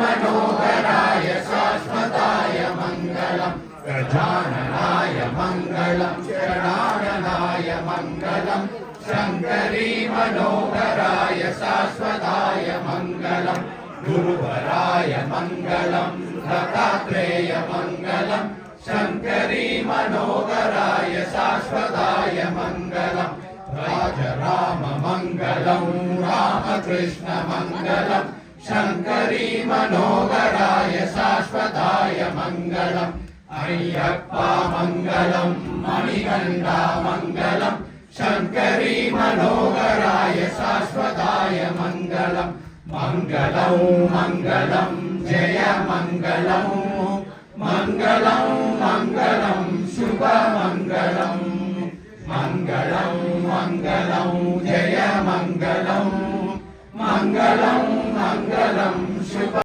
मनोहराय शाश्वताय मङ्गलम् गजाननाय मङ्गलम् गणाननाय मङ्गलम् शङ्करी मनोहराय शाश्वताय मङ्गलम् गुरुवराय मङ्गलम् दत्तात्रेय मङ्गलम् शङ्करी मनोहराय शाश्वताय मङ्गलम् राजराम मङ्गलम् रामकृष्ण मङ्गलम् शङ्करी मनोहराय शाश्वताय मङ्गलम् अय्यप्पा मङ्गलम् मणिकण्ठा मङ्गलम् शङ्करी मनोहराय शाश्वताय मङ्गलम् मङ्गलं मङ्गलं जय मङ्गलं मङ्गलं मङ्गलं शुभमङ्गलं मङ्गलं मङ्गलं जय मङ्गलं मङ्गलं मङ्गलं शुभ